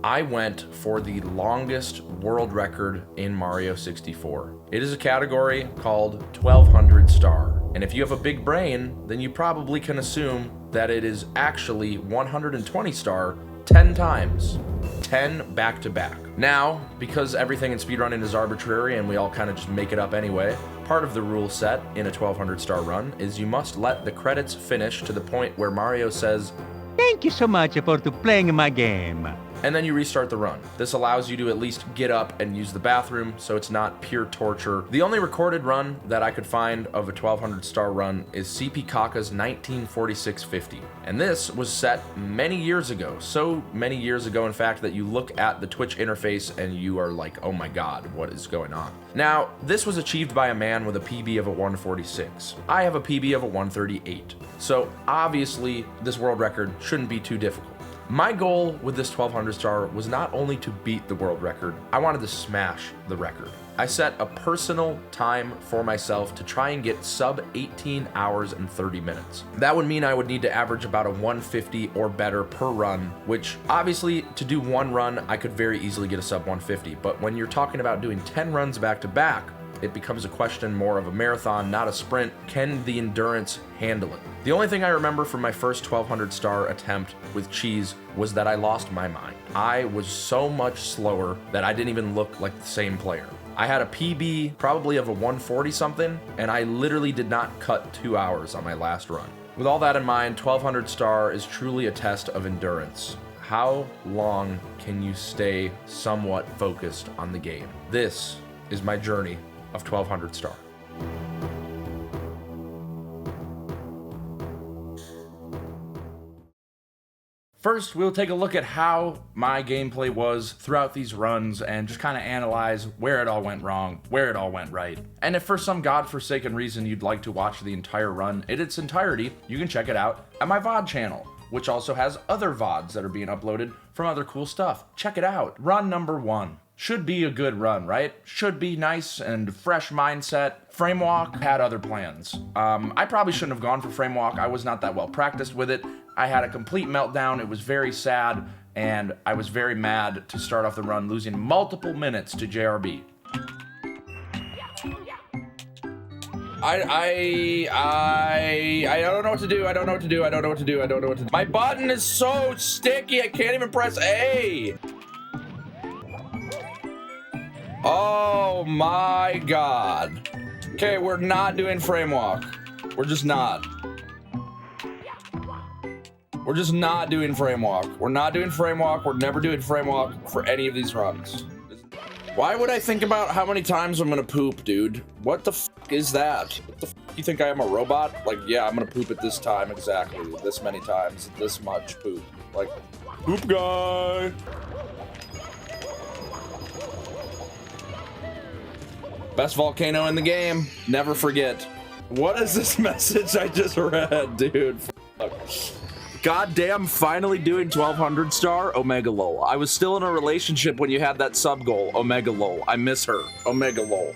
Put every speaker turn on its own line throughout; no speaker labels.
I went for the longest world record in Mario 64. It is a category called 1200 star. And if you have a big brain, then you probably can assume that it is actually 120 star 10 times. 10 back to back. Now, because everything in speedrunning is arbitrary and we all kind of just make it up anyway, part of the rule set in a 1200 star run is you must let the credits finish to the point where Mario says,
"Thank you so much for playing my game."
And then you restart the run. This allows you to at least get up and use the bathroom, so it's not pure torture. The only recorded run that I could find of a 1200 star run is CP Kaka's 1946-50. And this was set many years ago. So many years ago, in fact, that you look at the Twitch interface and you are like, oh my god, what is going on? Now, this was achieved by a man with a PB of a 146. I have a PB of a 138. So obviously, this world record shouldn't be too difficult. My goal with this 1200 star was not only to beat the world record, I wanted to smash the record. I set a personal time for myself to try and get sub 18 hours and 30 minutes. That would mean I would need to average about a 150 or better per run, which obviously to do one run, I could very easily get a sub 150. But when you're talking about doing 10 runs back to back, it becomes a question more of a marathon, not a sprint. Can the endurance handle it? The only thing I remember from my first 1200 star attempt with cheese was that I lost my mind. I was so much slower that I didn't even look like the same player. I had a PB probably of a 140 something, and I literally did not cut 2 hours on my last run. With all that in mind, 1200 star is truly a test of endurance. How long can you stay somewhat focused on the game? This is my journey of 1200 star. First, we'll take a look at how my gameplay was throughout these runs and just kind of analyze where it all went wrong, where it all went right. And if for some godforsaken reason you'd like to watch the entire run in its entirety, you can check it out at my VOD channel, which also has other VODs that are being uploaded from other cool stuff. Check it out. Run number 1. Should be a good run, right? Should be nice and fresh mindset. Frame walk had other plans. I probably shouldn't have gone for frame walk. I was not that well practiced with it. I had a complete meltdown. It was very sad, and I was very mad to start off the run, losing multiple minutes to JRB. I don't know what to do. I don't know what to do. I don't know what to do. I don't know what to do. My button is so sticky. I can't even press A. Oh my god. Okay, we're not doing frame walk. We're just not. We're just not doing frame walk. We're not doing frame walk. We're never doing frame walk for any of these runs. Why would I think about how many times I'm gonna poop, dude? What the f is that? What the f you think I am, a robot? Like, yeah, I'm gonna poop at this time exactly. This many times, this much poop. Like, poop guy. Best volcano in the game. Never forget. What is this message I just read, dude? Fuck. Goddamn, finally doing 1200 star. Omega lol. I was still in a relationship when you had that sub goal. Omega lol. I miss her. Omega lol.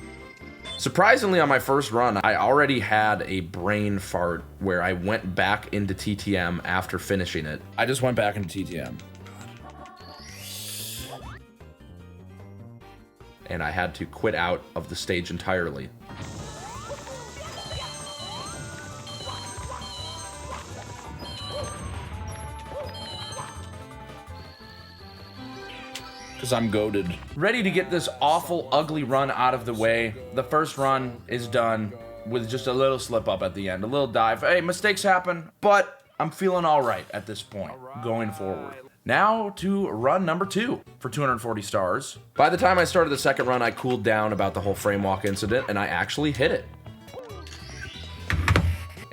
Surprisingly, on my first run, I already had a brain fart where I went back into TTM after finishing it. I just went back into TTM. And I had to quit out of the stage entirely. Because I'm goated. Ready to get this awful, ugly run out of the way. The first run is done with just a little slip up at the end, a little dive. Hey, mistakes happen, but I'm feeling all right at this point, going forward. Now to run number 2 for 240 stars. By the time I started the second run, I cooled down about the whole frame walk incident, and I actually hit it.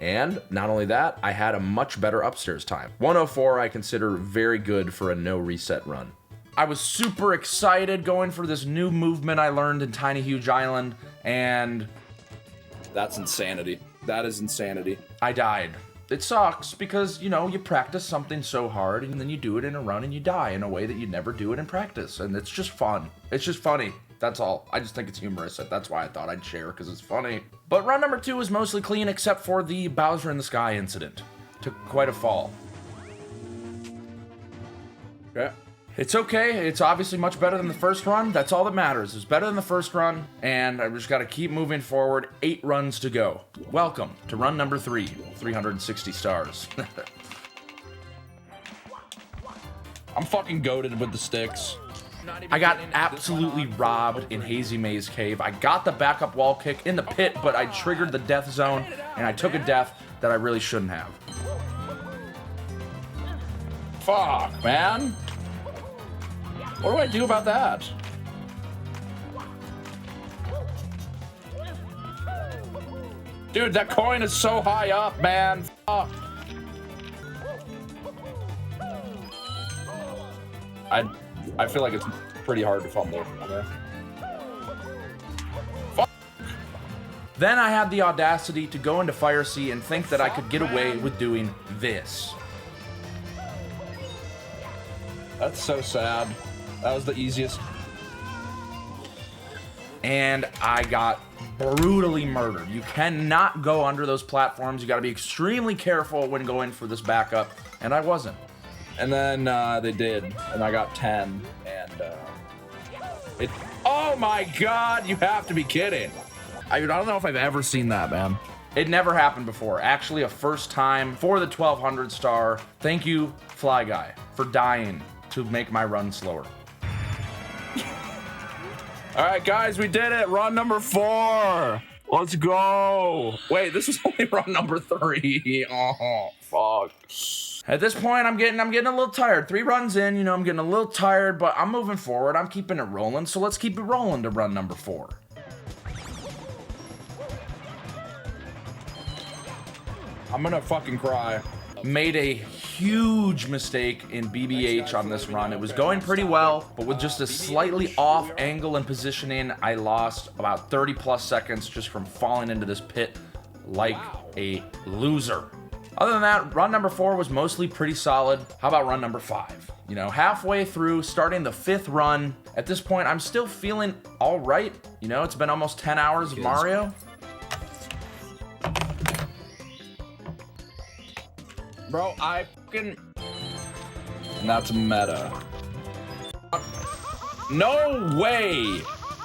And not only that, I had a much better upstairs time. 104 I consider very good for a no reset run. I was super excited going for this new movement I learned in Tiny Huge Island, and that's insanity. That is insanity. I died. It sucks because, you know, you practice something so hard and then you do it in a run and you die in a way that you never do it in practice. And it's just fun. It's just funny. That's all. I just think it's humorous. That's why I thought I'd share, because it's funny. But run number 2 was mostly clean except for the Bowser in the Sky incident. Took quite a fall. Okay. It's okay. It's obviously much better than the first run. That's all that matters. It's better than the first run, and I've just got to keep moving forward. 8 runs to go. Welcome to run number 3, 360 stars.
I'm fucking goated with the sticks.
I got absolutely robbed in Hazy Maze Cave. I got the backup wall kick in the pit, but I triggered the death zone, and I took a death that I really shouldn't have.
Fuck, man. What do I do about that? Dude, that coin is so high up, man. Fuck. I feel like it's pretty hard to fumble. Okay.
Then I had the audacity to go into Fire Sea and think that I could get away with doing this.
That's so sad. That was the easiest.
And I got brutally murdered. You cannot go under those platforms. You got to be extremely careful when going for this backup, and I wasn't.
And then they did, and I got 10, and it. Oh my god, you have to be kidding. I don't know if I've ever seen that, man.
It never happened before. Actually, a first time for the 1200 star. Thank you, Fly Guy, for dying to make my run slower.
All right, guys, we did it. Run number 4. Let's go. Wait, this is only run number 3. Oh, fuck.
At this point, I'm getting a little tired. 3 runs in, you know, I'm getting a little tired, but I'm moving forward. I'm keeping it rolling, so let's keep it rolling to run number 4.
I'm gonna fucking cry.
Made a huge mistake in BBH on this run. It was going pretty well, but with just a slightly off angle and positioning, I lost about 30 plus seconds just from falling into this pit like a loser. Other than that, run number 4 was mostly pretty solid. How about run number 5? You know, halfway through, starting the 5th run. At this point, I'm still feeling all right. You know, it's been almost 10 hours of Mario.
Bro, I fucking... And that's meta. No way!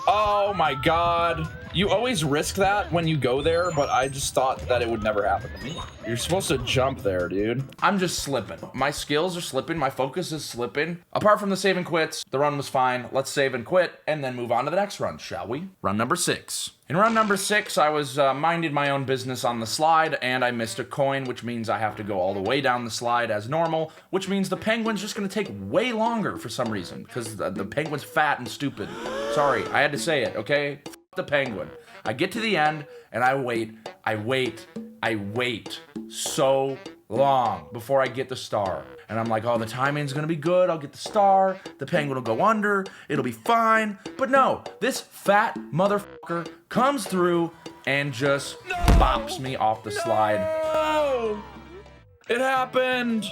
Oh my god. You always risk that when you go there, but I just thought that it would never happen to me. You're supposed to jump there, dude.
I'm just slipping. My skills are slipping. My focus is slipping. Apart from the save and quits, the run was fine. Let's save and quit and then move on to the next run, shall we? Run number 6. In run number 6, I was minding my own business on the slide, and I missed a coin, which means I have to go all the way down the slide as normal, which means the penguin's just gonna take way longer for some reason, because the penguin's fat and stupid. Sorry, I had to say it, okay? F the penguin. I get to the end, and I wait so long before I get the star. And I'm like, oh, the timing's gonna be good. I'll get the star. The penguin will go under. It'll be fine. But no, this fat motherfucker comes through and just bops me off the slide.
No! It happened!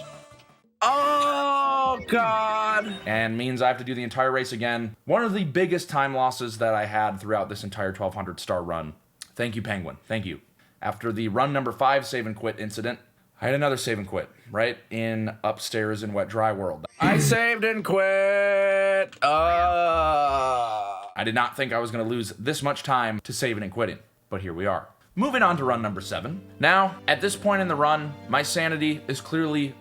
Oh, God!
And means I have to do the entire race again. One of the biggest time losses that I had throughout this entire 1200 star run. Thank you, Penguin. Thank you. After the run number 5 save and quit incident, I had another save and quit, right in upstairs in Wet Dry World.
I saved and quit!
I did not think I was going to lose this much time to saving and quitting, but here we are. Moving on to run number 7. Now, at this point in the run, my sanity is clearly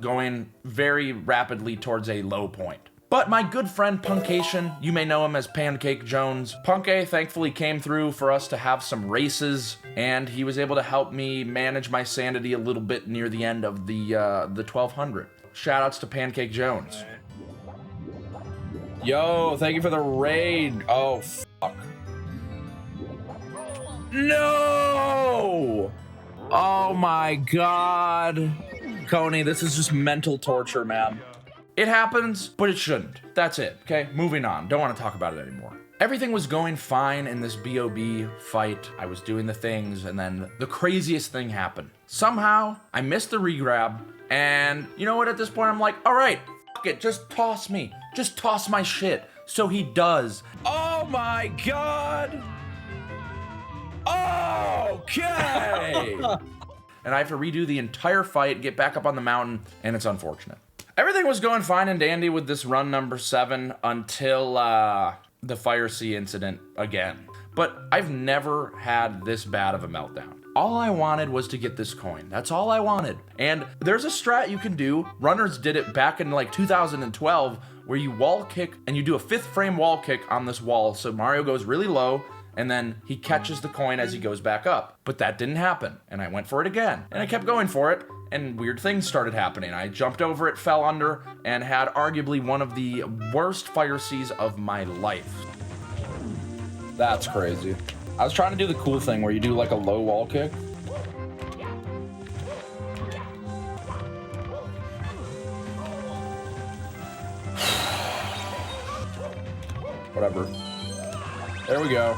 going very rapidly towards a low point. But my good friend Punkation, you may know him as Pancake Jones, Punke thankfully came through for us to have some races, and he was able to help me manage my sanity a little bit near the end of the 1200. Shoutouts to Pancake Jones.
Yo, thank you for the raid. Oh, fuck. No! Oh my god. Coney, this is just mental torture, man.
It happens, but it shouldn't. That's it, okay? Moving on. Don't want to talk about it anymore. Everything was going fine in this BOB fight. I was doing the things, and then the craziest thing happened. Somehow, I missed the regrab, and you know what? At this point, I'm like, all right, fuck it, just toss me. Just toss my shit. So he does.
Oh my god! Okay!
And I have to redo the entire fight, get back up on the mountain, and it's unfortunate. Everything was going fine and dandy with this run number 7 until the Fire Sea incident again. But I've never had this bad of a meltdown. All I wanted was to get this coin. That's all I wanted. And there's a strat you can do. Runners did it back in like 2012 where you wall kick and you do a 5th frame wall kick on this wall. So Mario goes really low and then he catches the coin as he goes back up. But that didn't happen. And I went for it again. And I kept going for it. And weird things started happening. I jumped over it, fell under, and had arguably one of the worst Fire Seas of my life.
That's crazy. I was trying to do the cool thing where you do like a low wall kick. Whatever. There we go.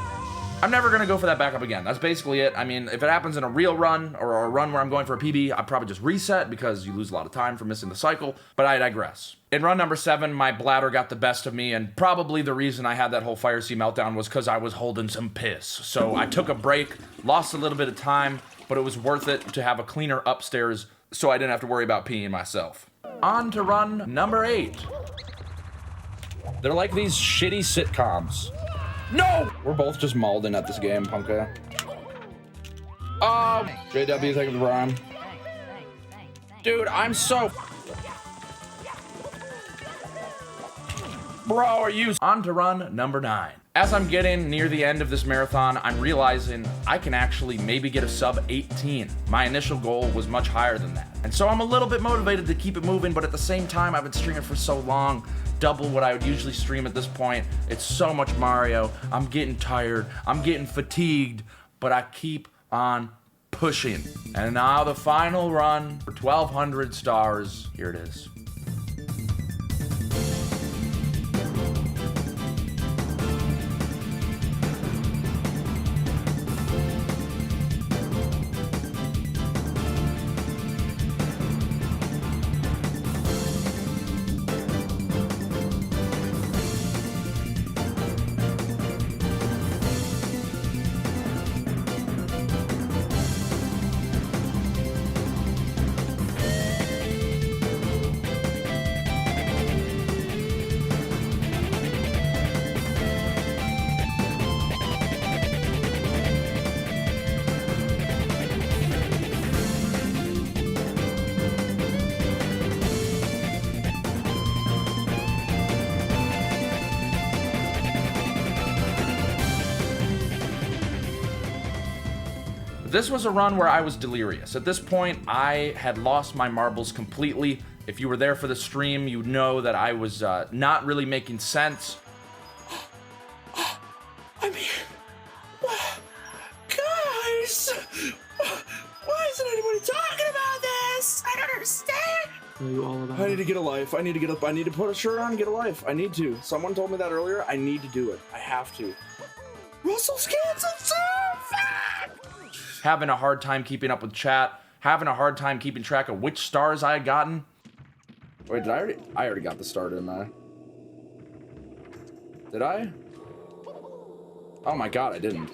I'm never going to go for that backup again. That's basically it. I mean, if it happens in a real run or a run where I'm going for a PB, I'd probably just reset because you lose a lot of time for missing the cycle, but I digress. In run number 7, my bladder got the best of me, and probably the reason I had that whole Fire Sea meltdown was because I was holding some piss. So I took a break, lost a little bit of time, but it was worth it to have a cleaner upstairs so I didn't have to worry about peeing myself. On to run number 8.
They're like these shitty sitcoms. No! We're both just mauled at this game, Punka. JW taking the rhyme. Dude, I'm so...
Bro, are you... On to run number 9. As I'm getting near the end of this marathon, I'm realizing I can actually maybe get a sub 18. My initial goal was much higher than that. And so I'm a little bit motivated to keep it moving, but at the same time, I've been streaming for so long, double what I would usually stream at this point. It's so much Mario. I'm getting tired. I'm getting fatigued, but I keep on pushing. And now the final run for 1,200 stars. Here it is. This was a run where I was delirious. At this point, I had lost my marbles completely. If you were there for the stream, you know that I was not really making sense.
I mean, guys, why isn't anybody talking about this? I don't understand. I need to get a life. I need to get up. I need to put a shirt on and get a life. I need to. Someone told me that earlier. I need to do it. I have to. Russell's canceled so fast.
Having a hard time keeping up with chat. Having a hard time keeping track of which stars I had gotten.
Wait, did I already got the star, didn't I? Did I? Oh my god, I didn't.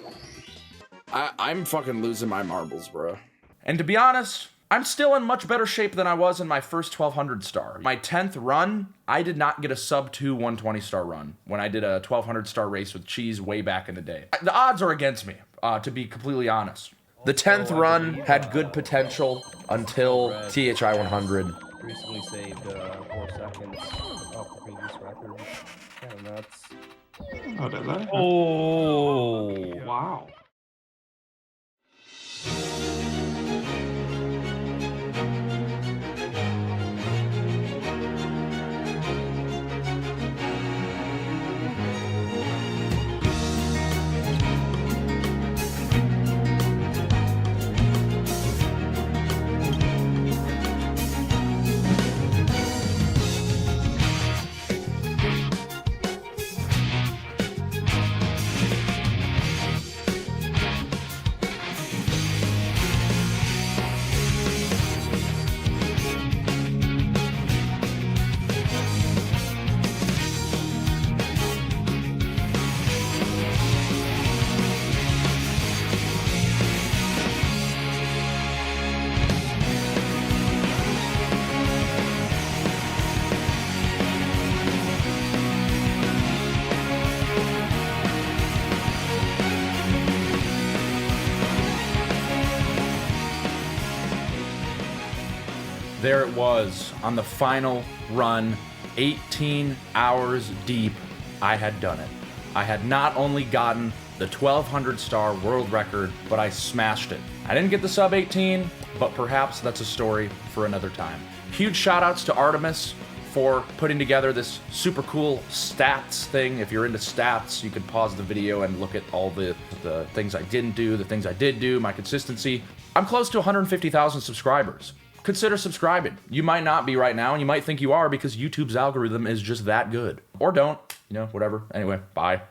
I'm fucking losing my marbles, bro.
And to be honest, I'm still in much better shape than I was in my first 1,200 star. My 10th run, I did not get a sub 2 120 star run when I did a 1,200 star race with Cheese way back in the day. The odds are against me, to be completely honest. The 10th run had good potential until THI 100.
Recently saved 4 seconds off the previous record. Kind of nuts.
Oh, did that?
Oh,
Wow.
there it was on the final run, 18 hours deep. I had done it. I had not only gotten the 1200 star world record, but I smashed it. I didn't get the sub 18, but perhaps that's a story for another time. Huge shout outs to Artemis for putting together this super cool stats thing. If you're into stats, you can pause the video and look at all the things I didn't do, the things I did do, my consistency. I'm close to 150,000 subscribers. Consider subscribing. You might not be right now, and you might think you are because YouTube's algorithm is just that good. Or don't, you know, whatever. Anyway, bye.